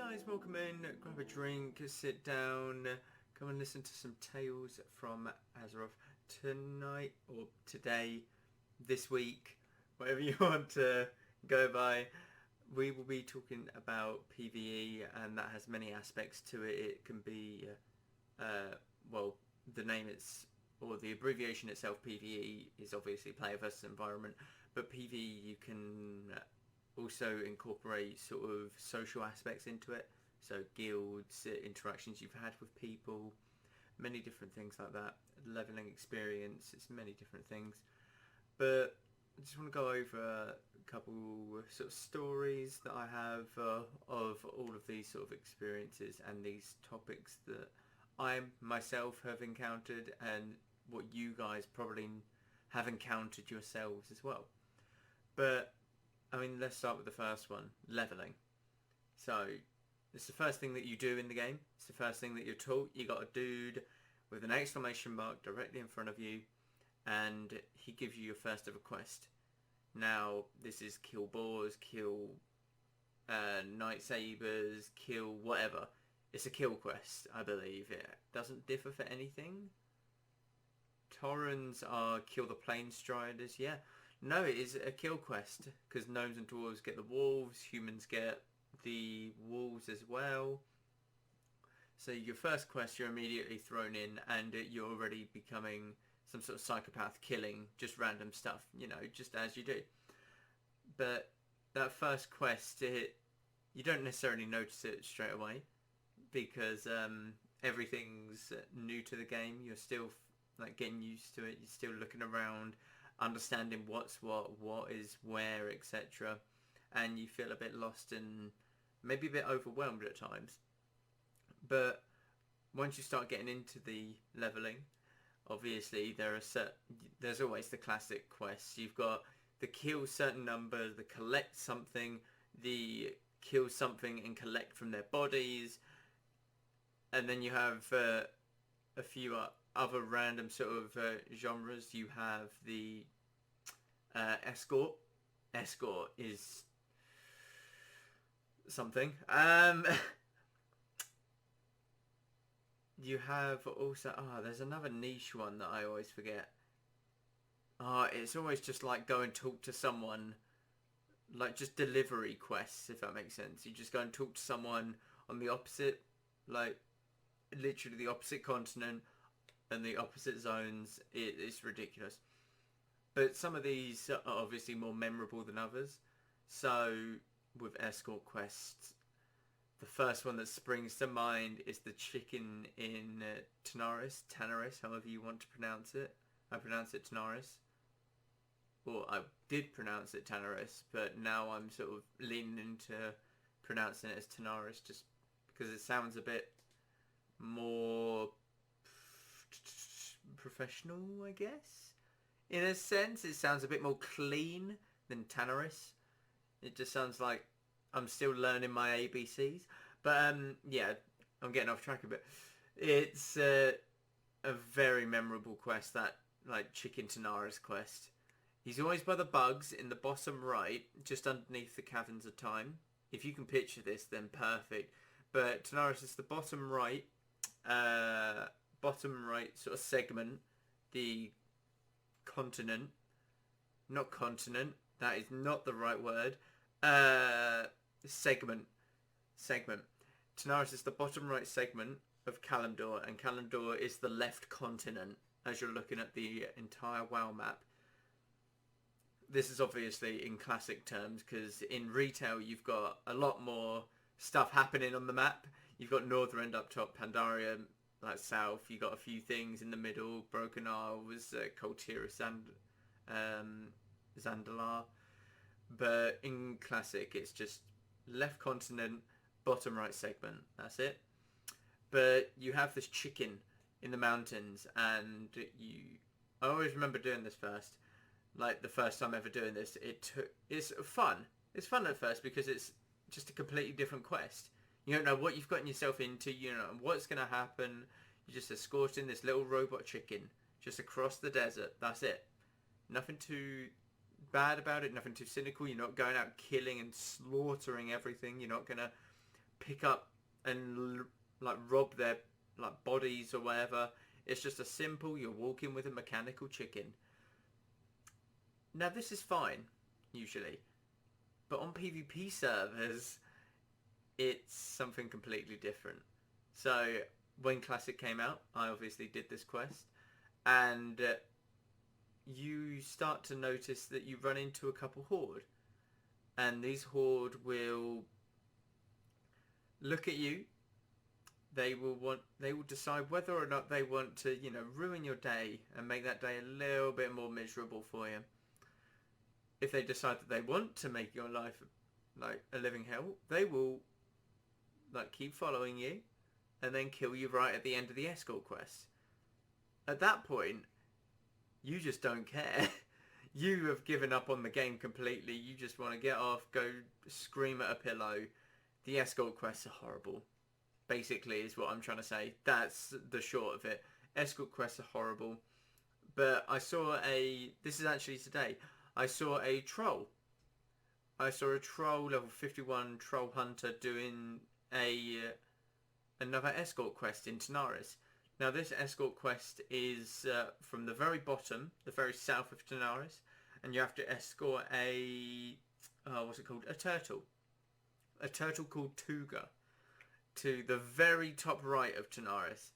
guys, welcome in, grab a drink, sit down, come and listen to some tales from Azeroth tonight, or today, this week, whatever you want to go by. We will be talking about PvE, and that has many aspects to it. It can be, well, the name or the abbreviation itself, PvE, is obviously player versus environment, but PvE you can also incorporate sort of social aspects into it, so guilds, interactions you've had with people, many different things like that, leveling experience, it's many different things. But I just want to go over a couple sort of stories that I have of all of these sort of experiences and these topics that I myself have encountered, and what you guys probably have encountered yourselves as well. But I mean, let's start with the first one, leveling. So, it's the first thing that you do in the game. It's the first thing that you're taught. You got a dude with an exclamation mark directly in front of you, and he gives you your first ever quest. Now, this is kill boars, kill night sabers, kill whatever. It's a kill quest, I believe. It doesn't differ for anything. Taurens are kill the plain striders, yeah. No, it is a kill quest, because gnomes and dwarves get the wolves, humans get the wolves as well. So your first quest, you're immediately thrown in, and you're already becoming some sort of psychopath, killing just random stuff, you know, just as you do. But that first quest, you don't necessarily notice it straight away, because everything's new to the game. You're still like getting used to it. You're still looking around, understanding what is where, etc. And you feel a bit lost and maybe a bit overwhelmed at times. But once you start getting into the leveling, obviously there's always the classic quests. You've got the kill certain number, the collect something, the kill something and collect from their bodies, and then you have a few other random sort of genres. You have the escort. Escort is something. You have also there's another niche one that I always forget. It's always just like go and talk to someone, like just delivery quests, if that makes sense. You just go and talk to someone on the opposite, like literally the opposite continent and the opposite zones. It's ridiculous. But some of these are obviously more memorable than others. So with escort quests, the first one that springs to mind is the chicken in Tanaris, however you want to pronounce it. I pronounce it Tanaris. Well, I did pronounce it Tanaris, but now I'm sort of leaning into pronouncing it as Tanaris, just because it sounds a bit more professional, I guess. In a sense, it sounds a bit more clean than Tanaris. It just sounds like I'm still learning my ABCs. But yeah, I'm getting off track a bit. It's a very memorable quest, that like Chicken Tanaris quest. He's always by the bugs in the bottom right, just underneath the Caverns of Time. If you can picture this, then perfect. But Tanaris is the bottom right sort of segment, the continent, not continent, that is not the right word, segment. Tanaris is the bottom right segment of Kalimdor, and Kalimdor is the left continent as you're looking at the entire WoW map. This is obviously in classic terms, because in retail you've got a lot more stuff happening on the map. You've got Northrend up top, Pandaria like south, you got a few things in the middle, Broken Isles, Koltiris and Zandalar. But in classic it's just left continent, bottom right segment, that's it. But you have this chicken in the mountains, and I always remember doing this first, like the first time ever doing this. It's fun. It's fun at first because it's just a completely different quest. You don't know what you've gotten yourself into, you don't know what's going to happen. You're just escorting this little robot chicken just across the desert. That's it. Nothing too bad about it, nothing too cynical. You're not going out killing and slaughtering everything. You're not going to pick up and like rob their like bodies or whatever. It's just a simple, you're walking with a mechanical chicken. Now this is fine, usually. But on PvP servers, it's something completely different. So when Classic came out, I obviously did this quest. And you start to notice that you run into a couple horde. And these horde will look at you. They will decide whether or not they want to, ruin your day and make that day a little bit more miserable for you. If they decide that they want to make your life like a living hell, they will like keep following you and then kill you right at the end of the escort quest. At that point, you just don't care. You have given up on the game completely. You just want to get off, go scream at a pillow. The escort quests are horrible. Basically is what I'm trying to say. That's the short of it. Escort quests are horrible. But I saw this is actually today, I saw a troll. I saw a troll, level 51 troll hunter doing another escort quest in Tanaris. Now this escort quest is from the very bottom, the very south of Tanaris, and you have to escort what's it called? A turtle. A turtle called Tuga to the very top right of Tanaris.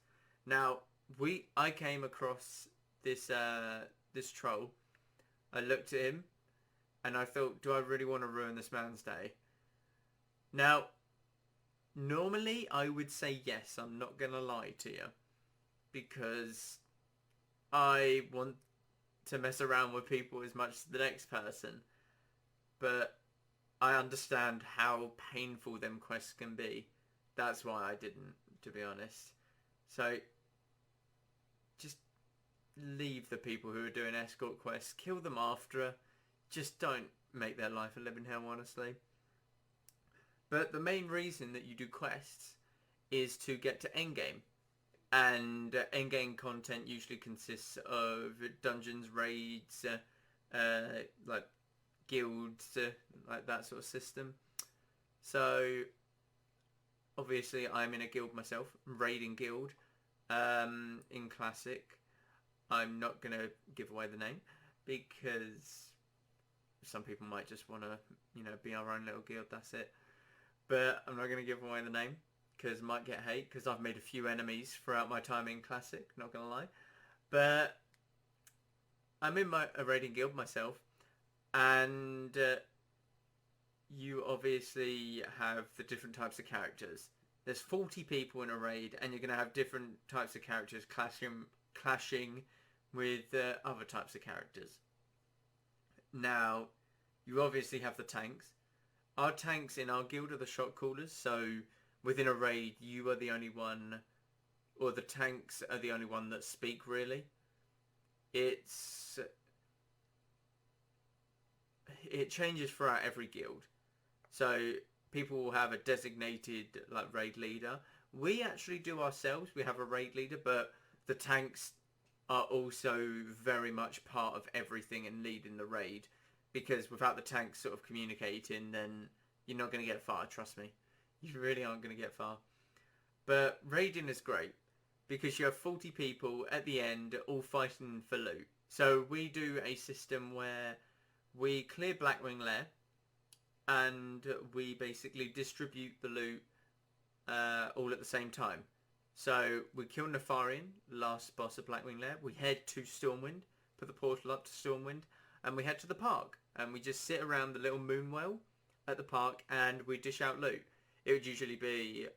Now I came across this troll. I looked at him and I thought, do I really want to ruin this man's day? Now, normally I would say yes, I'm not going to lie to you. Because I want to mess around with people as much as the next person. But I understand how painful them quests can be. That's why I didn't, to be honest. So, just leave the people who are doing escort quests. Kill them after. Just don't make their life a living hell, honestly. But the main reason that you do quests is to get to endgame. And endgame content usually consists of dungeons, raids, like guilds, like that sort of system. So, obviously I'm in a guild myself, raiding guild, in Classic. I'm not going to give away the name, because some people might just want to, be our own little guild, that's it. But I'm not going to give away the name, because I might get hate, because I've made a few enemies throughout my time in Classic, not going to lie. But I'm in a raiding guild myself, and you obviously have the different types of characters. There's 40 people in a raid, and you're going to have different types of characters clashing with other types of characters. Now, you obviously have the tanks. Our tanks in our guild are the shot callers, so within a raid, you are the only one, or the tanks are the only one that speak, really. It changes throughout every guild. So people will have a designated raid leader. We actually do ourselves. We have a raid leader, but the tanks are also very much part of everything and leading the raid. Because without the tanks sort of communicating, then you're not going to get far, trust me. You really aren't going to get far. But raiding is great, because you have 40 people at the end all fighting for loot. So we do a system where we clear Blackwing Lair, and we basically distribute the loot all at the same time. So we kill Nefarian, last boss of Blackwing Lair. We head to Stormwind, put the portal up to Stormwind, and we head to the park. And we just sit around the little moon well at the park, and we dish out loot. It would usually be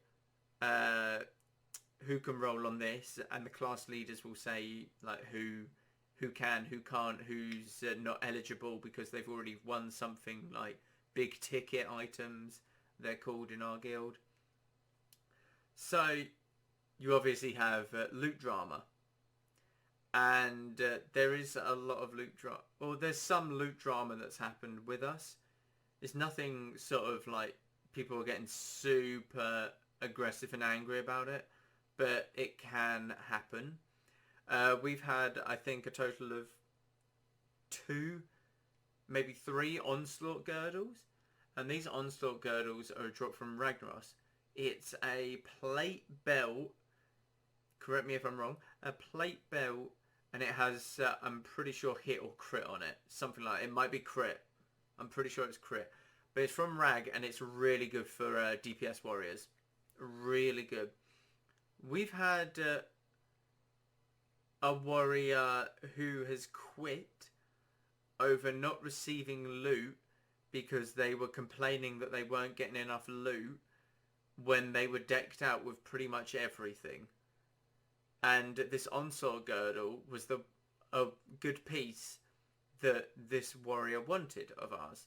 who can roll on this, and the class leaders will say who can, who can't, who's not eligible because they've already won something like big ticket items, they're called in our guild. So you obviously have loot drama, and there is a lot of loot drama, or there's some loot drama that's happened with us. It's nothing sort of like people are getting super aggressive and angry about it, but it can happen. We've had, I think, a total of 2, maybe 3 onslaught girdles, and these onslaught girdles are a drop from Ragnaros. It's a plate belt. Correct me if I'm wrong. A plate belt, and it has, I'm pretty sure, hit or crit on it. Something like it might be crit. I'm pretty sure it's crit. But it's from Rag, and it's really good for DPS warriors. Really good. We've had a warrior who has quit over not receiving loot because they were complaining that they weren't getting enough loot when they were decked out with pretty much everything. And this onslaught girdle was a good piece that this warrior wanted of ours.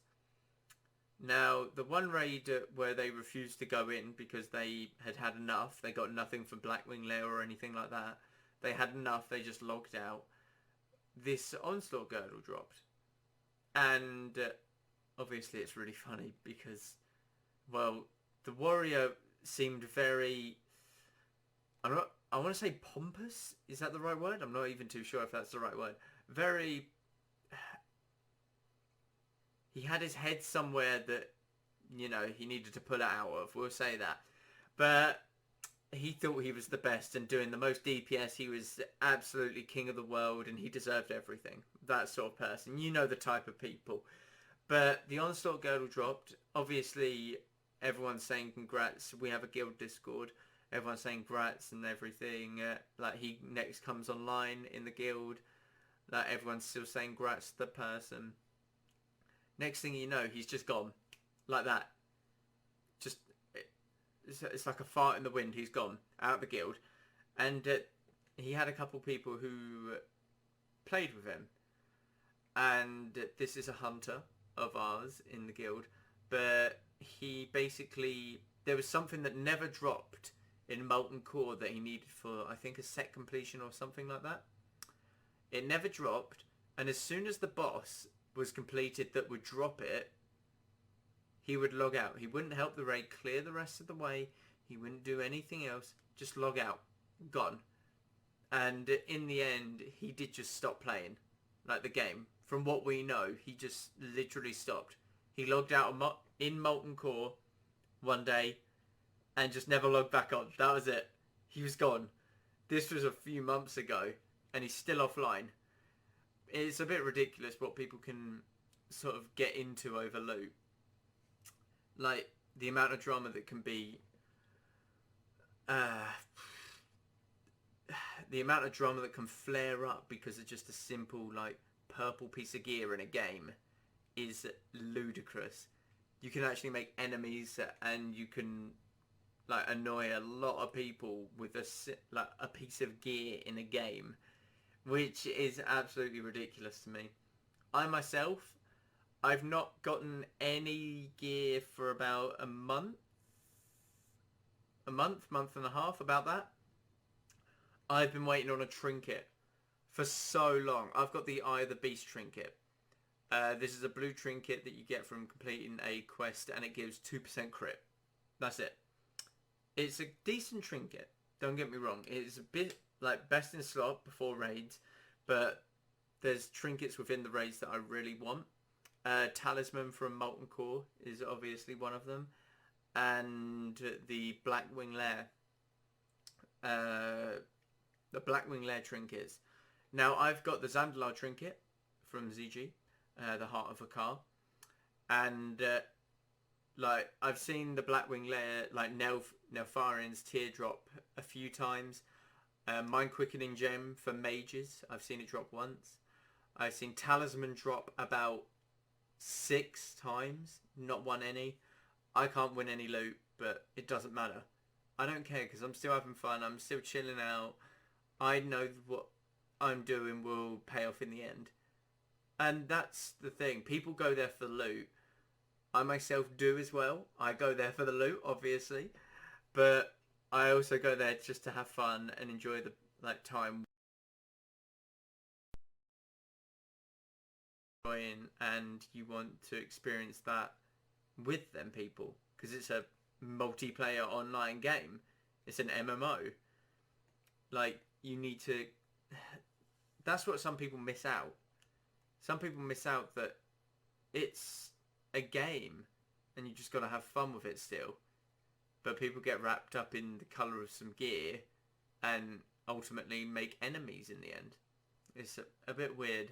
Now, the one raid where they refused to go in because they had enough, they got nothing from Blackwing Lair or anything like that. They had enough, they just logged out. This onslaught girdle dropped. And obviously it's really funny because, well, the warrior seemed very, I want to say pompous. Is that the right word? I'm not even too sure if that's the right word. Very, he had his head somewhere that, you know, he needed to pull it out of. We'll say that. But he thought he was the best and doing the most DPS. He was absolutely king of the world and he deserved everything. That sort of person. You know the type of people. But the onslaught girdle dropped. Obviously, everyone's saying congrats. We have a guild Discord. Everyone's saying congrats and everything. Like, he next comes online in the guild. Like, everyone's still saying congrats to the person. Next thing you know, he's just gone. Like that. Just, it's like a fart in the wind. He's gone. Out of the guild. And he had a couple people who played with him. And this is a hunter of ours in the guild. But he basically, there was something that never dropped in Molten Core that he needed for, I think, a set completion or something like that. It never dropped, and as soon as the boss was completed that would drop it, he would log out. He wouldn't help the raid clear the rest of the way. He wouldn't do anything else. Just log out. Gone. And in the end, he did just stop playing, like, the game. From what we know, he just literally stopped. He logged out in Molten Core one day and just never logged back on. That was it. He was gone. This was a few months ago and he's still offline. It's a bit ridiculous what people can sort of get into over loot. Like, the amount of drama that can be... the amount of drama that can flare up because of just a simple, like, purple piece of gear in a game is ludicrous. You can actually make enemies and you can, like, annoy a lot of people with a piece of gear in a game, which is absolutely ridiculous to me. I myself, I've not gotten any gear for about a month and a half, about that. I've been waiting on a trinket for so long. I've got the Eye of the Beast trinket. This is a blue trinket that you get from completing a quest, and it gives 2% crit. That's it. It's a decent trinket, don't get me wrong. It's a bit like best in slot before raids, but there's trinkets within the raids that I really want. Talisman from Molten Core is obviously one of them, and the Blackwing Lair. The Blackwing Lair trinkets. Now, I've got the Zandalar trinket from ZG, the Heart of a Car, and like, I've seen the Blackwing Lair, like Nelfarian's Teardrop a few times. Mind Quickening Gem for mages, I've seen it drop once. I've seen Talisman drop about 6 times, not won any. I can't win any loot, but it doesn't matter. I don't care because I'm still having fun. I'm still chilling out. I know what I'm doing will pay off in the end. And that's the thing. People go there for the loot. I myself do as well. I go there for the loot, obviously. But I also go there just to have fun and enjoy the time. And you want to experience that with them people. Because it's a multiplayer online game. It's an MMO. Like, you need to... That's what some people miss out. Some people miss out that it's a game and you just got to have fun with it still. but people get wrapped up in the colour of some gear and ultimately make enemies in the end. It's a bit weird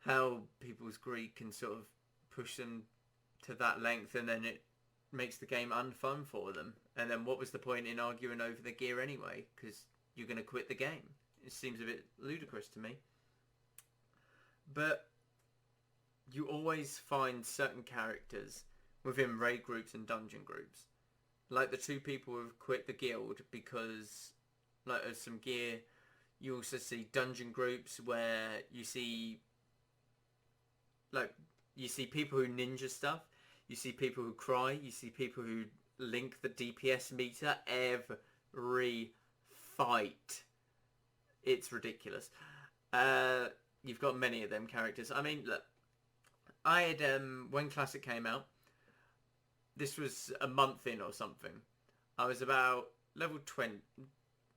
how people's greed can sort of push them to that length, and then it makes the game unfun for them. And then what was the point in arguing over the gear anyway? Because you're going to quit the game. It seems a bit ludicrous to me. But you always find certain characters within raid groups and dungeon groups. Like the two people who have quit the guild because like of some gear. You also see dungeon groups where you see people who ninja stuff. You see people who cry. You see people who link the DPS meter every fight. It's ridiculous. You've got many of them characters. I mean, look, I had when Classic came out. This was a month in or something. I was about level 20,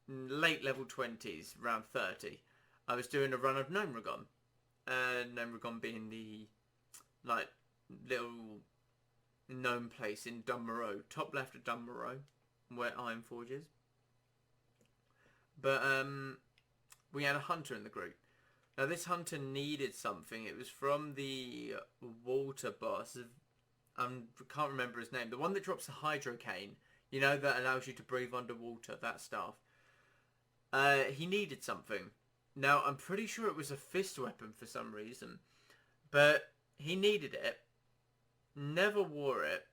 late level 20s, around 30. I was doing a run of Gnomeregan. Gnomeregan being the like little gnome place in Dunmoreau, top left of Dunmoreau, where Ironforge is. But we had a hunter in the group. Now this hunter needed something. It was from the water boss. I can't remember his name. The one that drops the hydrocane. You know, that allows you to breathe underwater. That stuff. He needed something. Now I'm pretty sure it was a fist weapon for some reason. But he needed it. Never wore it.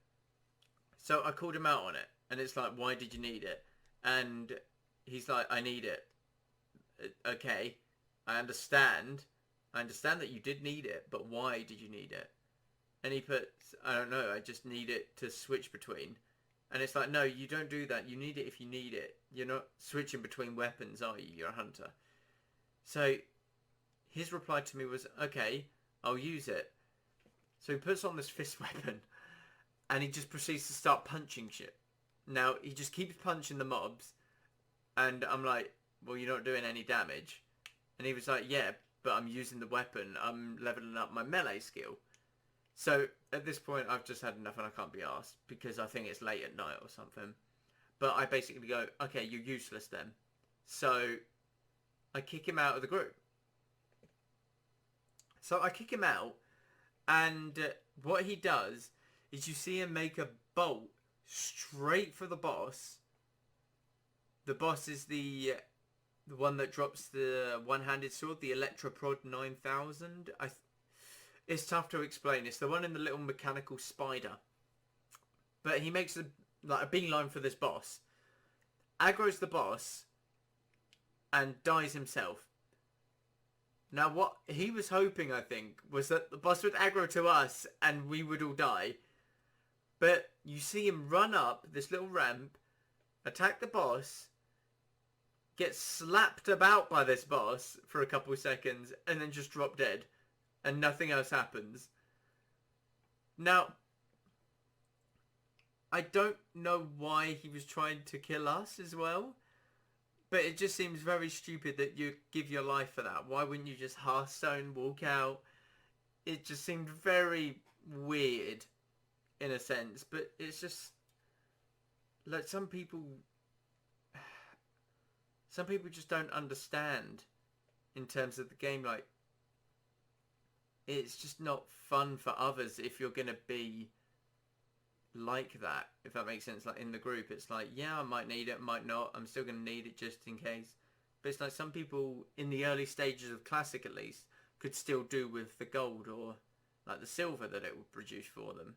So I called him out on it. And it's like, why did you need it? And he's like, I need it. Okay. I understand that you did need it, but why did you need it? And he put, I don't know, I just need it to switch between. And it's like, no, you don't do that. You need it if you need it. You're not switching between weapons, are you? You're a hunter. So his reply to me was, okay, I'll use it. So he puts on this fist weapon and he just proceeds to start punching shit. Now, he just keeps punching the mobs. And I'm like, well, you're not doing any damage. And he was like, yeah, but I'm using the weapon. I'm leveling up my melee skill. So at this point, I've just had enough and I can't be arsed because I think it's late at night or something. But I basically go, okay, you're useless then. So I kick him out of the group. So I kick him out, and what he does is you see him make a bolt straight for the boss. The boss is the one that drops the one-handed sword, the Electroprod 9000. It's tough to explain. It's the one in the little mechanical spider. But he makes a beeline for this boss. Aggro's the boss. And dies himself. Now what he was hoping, I think, was that the boss would aggro to us and we would all die. But you see him run up this little ramp, attack the boss, get slapped about by this boss for a couple of seconds, and then just drop dead. And nothing else happens. Now, I don't know why he was trying to kill us as well. But it just seems very stupid that you give your life for that. Why wouldn't you just Hearthstone, walk out? It just seemed very weird in a sense. But it's just like some people just don't understand in terms of the game. Like, it's just not fun for others if you're going to be like that, if that makes sense. Like in the group, it's like, yeah, I might need it, might not. I'm still going to need it just in case. But it's like some people in the early stages of Classic, at least, could still do with the gold or like the silver that it would produce for them,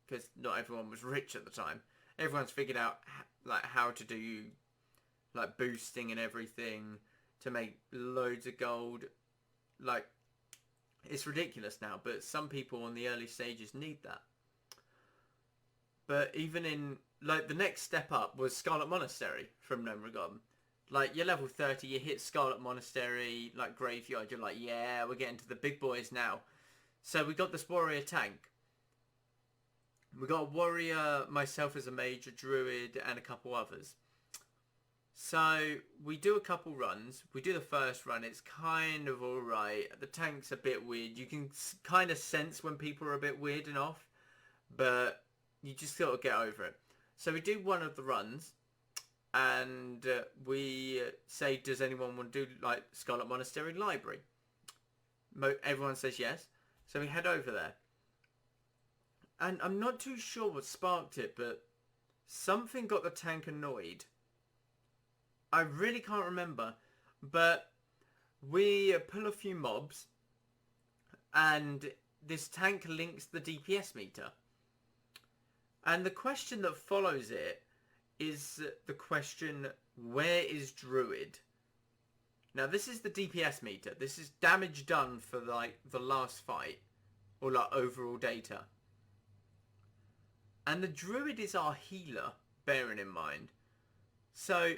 because not everyone was rich at the time. Everyone's figured out like how to do like boosting and everything to make loads of gold. Like, it's ridiculous now, but some people on the early stages need that. But even in, like, the next step up was Scarlet Monastery from Gnomeregan. Like, you're level 30, you hit Scarlet Monastery, like, Graveyard, you're like, yeah, we're getting to the big boys now. So we got this warrior tank. We got a warrior, myself as a mage, a druid, and a couple others. So we do a couple runs. We do the first run, it's kind of alright. The tank's a bit weird. You can kind of sense when people are a bit weird and off. But you just got to get over it. So we do one of the runs, and we say, does anyone want to do like Scarlet Monastery Library? Everyone says yes. So we head over there. And I'm not too sure what sparked it, but something got the tank annoyed. I really can't remember. But we pull a few mobs, and this tank links the DPS meter. And the question that follows it is the question, where is Druid? Now this is the DPS meter. This is damage done for like the last fight, or like overall data. And the Druid is our healer, bearing in mind. So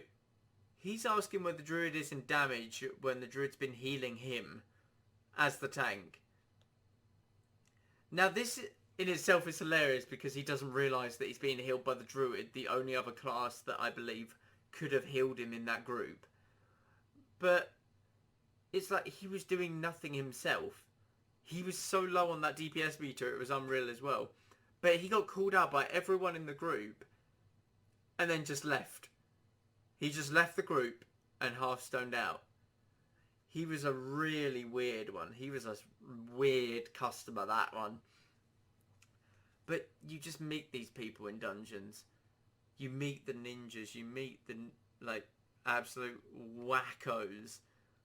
he's asking where the Druid is in damage when the Druid's been healing him as the tank. Now this in itself is hilarious because he doesn't realise that he's being healed by the Druid, the only other class that I believe could have healed him in that group. But it's like he was doing nothing himself. He was so low on that DPS meter, it was unreal as well. But he got called out by everyone in the group and then just left. He just left the group and half stoned out. He was a really weird one. He was a weird customer, that one. But you just meet these people in dungeons. You meet the ninjas. You meet the like absolute wackos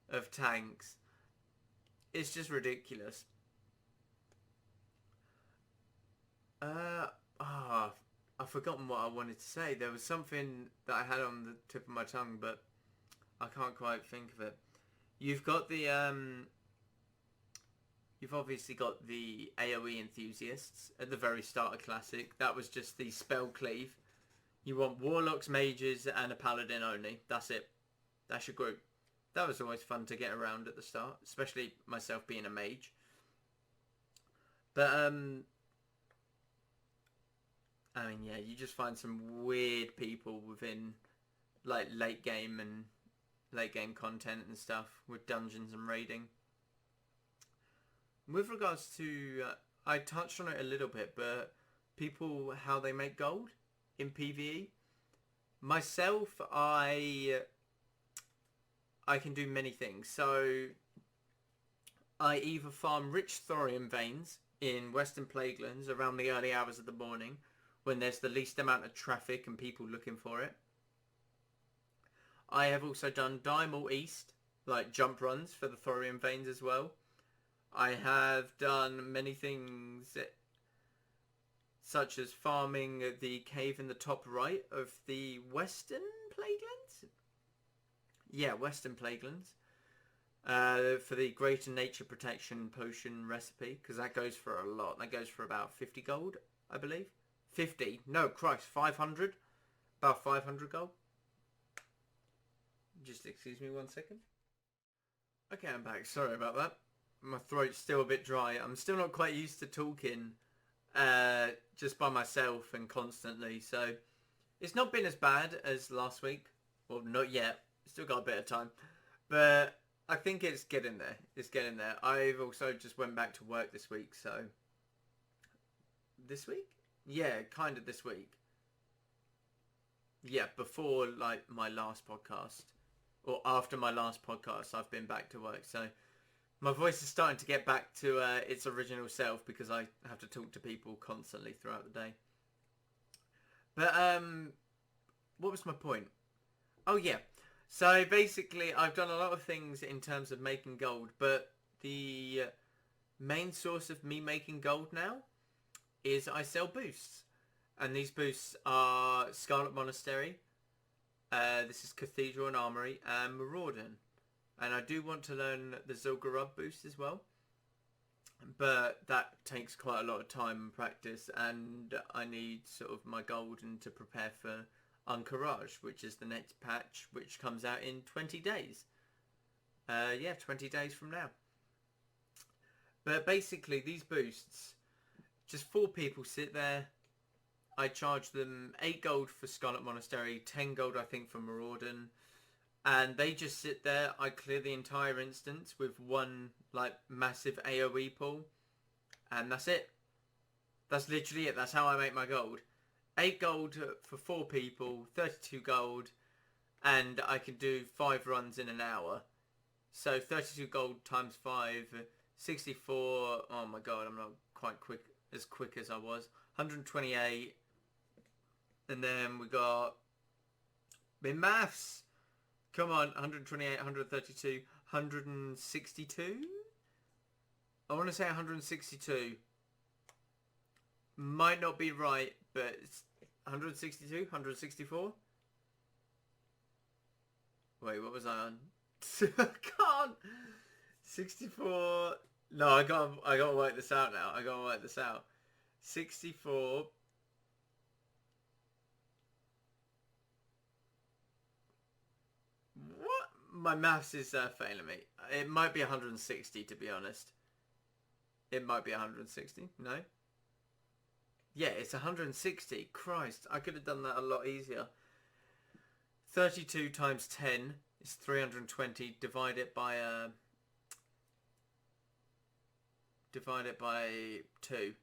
of tanks. It's just ridiculous. I've forgotten what I wanted to say. There was something that I had on the tip of my tongue, but I can't quite think of it. You've got the you've obviously got the AoE enthusiasts at the very start of Classic. That was just the spell cleave. You want warlocks, mages, and a paladin only. That's it. That's your group. That was always fun to get around at the start, especially myself being a mage. But I mean, yeah, you just find some weird people within like late game content and stuff with dungeons and raiding. With regards to, I touched on it a little bit, but people, how they make gold in PvE. Myself, I can do many things. So I either farm rich thorium veins in Western Plaguelands around the early hours of the morning, when there's the least amount of traffic and people looking for it. I have also done Diamond East, like jump runs for the thorium veins as well. I have done many things such as farming the cave in the top right of the Western Plaguelands. Yeah, Western Plaguelands. For the Greater Nature Protection Potion recipe, because that goes for a lot. That goes for about 50 gold, I believe. 50? No, Christ, 500? About 500 gold. Just excuse me 1 second. Okay, I'm back. Sorry about that. My throat's still a bit dry. I'm still not quite used to talking just by myself and constantly. So it's not been as bad as last week. Well, not yet. Still got a bit of time. But I think it's getting there. It's getting there. I've also just went back to work this week. So this week? Yeah, kind of this week. Yeah, before like my last podcast. Or after my last podcast, I've been back to work. So my voice is starting to get back to its original self because I have to talk to people constantly throughout the day. But what was my point? Oh yeah. So basically I've done a lot of things in terms of making gold, but the main source of me making gold now is I sell boosts. And these boosts are Scarlet Monastery, this is Cathedral and Armory, and Maraudon. And I do want to learn the Zul'Gurub boost as well. But that takes quite a lot of time and practice, and I need sort of my gold and to prepare for Encourage, which is the next patch, which comes out in 20 days. Yeah, 20 days from now. But basically, these boosts, just 4 people sit there. I charge them 8 gold for Scarlet Monastery, 10 gold I think for Maraudon. And they just sit there. I clear the entire instance with one like massive AoE pool. And that's it. That's literally it. That's how I make my gold. 8 gold for 4 people, 32 gold, and I can do 5 runs in an hour. So 32 gold times 5, 64. Oh my god, I'm not quite as quick as I was. 128. And then we got in maths. Come on, 128, 132, 162. I want to say 162. Might not be right, but it's 162, 164. Wait, what was I on? I can't. 64. No, I gotta work this out now. 64. What? My maths is failing me. It might be 160, to be honest. It might be 160. No? Yeah, it's 160. Christ, I could have done that a lot easier. 32 times 10 is 320. Divide it by 2.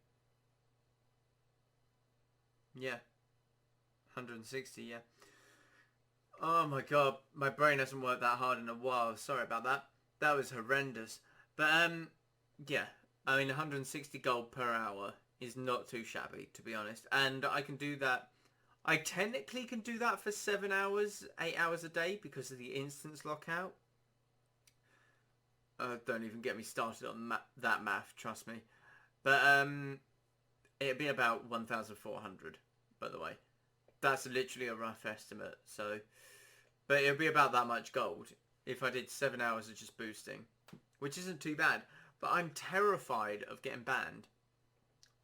Yeah. 160, yeah. Oh my god, my brain hasn't worked that hard in a while. Sorry about that. That was horrendous. But yeah, I mean 160 gold per hour is not too shabby, to be honest. And I can do that. I technically can do that for 7 hours, 8 hours a day because of the instance lockout. Don't even get me started on that math, trust me. But it'd be about 1,400, by the way. That's literally a rough estimate. So, but it'd be about that much gold if I did 7 hours of just boosting, which isn't too bad. But I'm terrified of getting banned.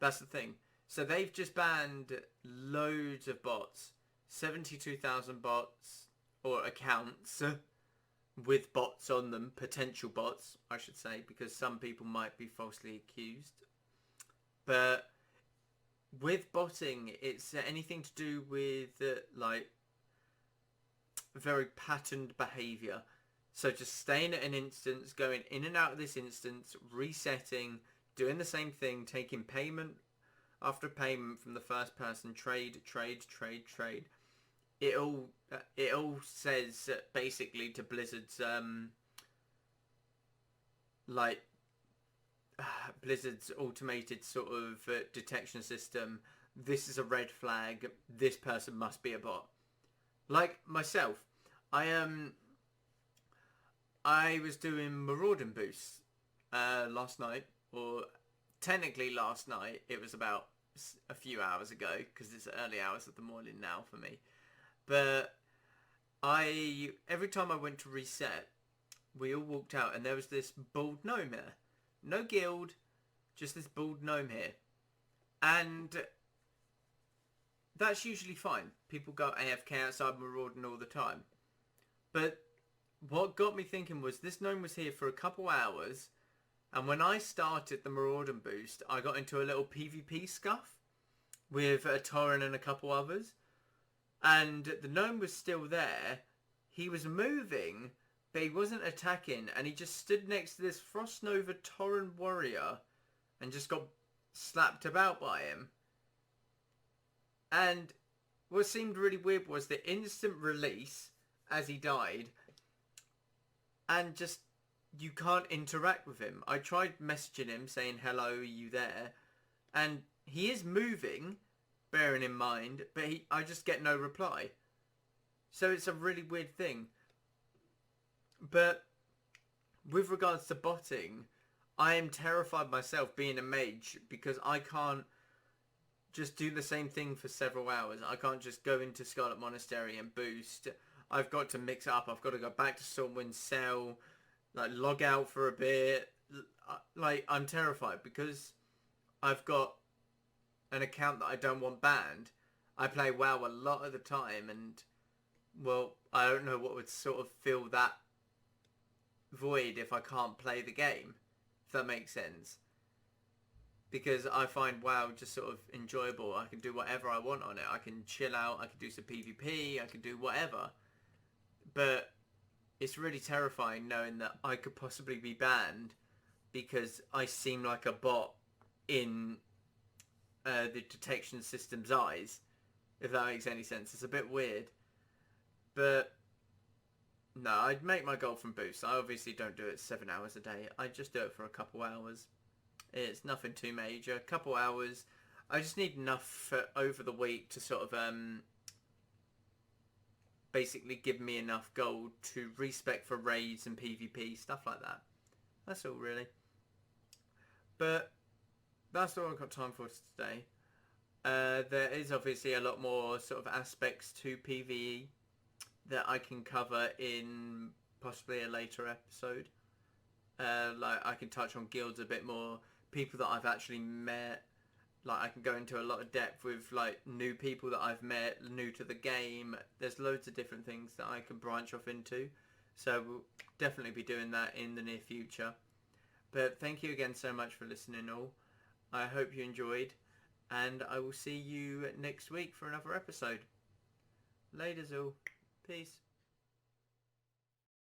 That's the thing. So they've just banned loads of bots. 72,000 bots, or accounts, with bots on them. Potential bots, I should say, because some people might be falsely accused. But with botting, it's anything to do with, like, very patterned behaviour. So just staying at an instance, going in and out of this instance, resetting, doing the same thing, taking payment after payment from the first person, trade. It all says basically to Blizzard's Blizzard's automated sort of detection system. This is a red flag. This person must be a bot. Like myself, I was doing marauding boosts last night, or technically last night. It was about a few hours ago because it's early hours of the morning now for me. But every time I went to reset, we all walked out and there was this bald gnome here. No guild, just this bald gnome here. And that's usually fine. People go AFK outside marauding all the time. But what got me thinking was this gnome was here for a couple hours, and when I started the marauding boost, I got into a little PvP scuff with a Torrent and a couple others. And the gnome was still there. He was moving, but he wasn't attacking, and he just stood next to this Frost Nova Torrent warrior and just got slapped about by him. And what seemed really weird was the instant release as he died, and just you can't interact with him. I tried messaging him saying, hello, are you there? And he is moving, bearing in mind, but I just get no reply. So it's a really weird thing. But with regards to botting, I am terrified myself being a mage because I can't just do the same thing for several hours. I can't just go into Scarlet Monastery and boost. I've got to mix it up. I've got to go back to Stormwind, sell, like log out for a bit. Like, I'm terrified because I've got an account that I don't want banned. I play WoW a lot of the time, and well, I don't know what would sort of fill that void if I can't play the game, if that makes sense. Because I find WoW just sort of enjoyable. I can do whatever I want on it. I can chill out, I can do some PvP, I can do whatever. But it's really terrifying knowing that I could possibly be banned because I seem like a bot in the detection system's eyes. if that makes any sense. It's a bit weird. But no, I'd make my goal from boost. I obviously don't do it 7 hours a day. I just do it for a couple hours. It's nothing too major. A couple hours. I just need enough for over the week to sort of basically give me enough gold to respec for raids and PvP, stuff like that. That's all really. But that's all I've got time for today. There is obviously a lot more sort of aspects to PvE that I can cover in possibly a later episode. Like I can touch on guilds a bit more, people that I've actually met. Like I can go into a lot of depth with like new people that I've met, new to the game. There's loads of different things that I can branch off into. So we'll definitely be doing that in the near future. But thank you again so much for listening all. I hope you enjoyed. And I will see you next week for another episode. Laters all. Peace.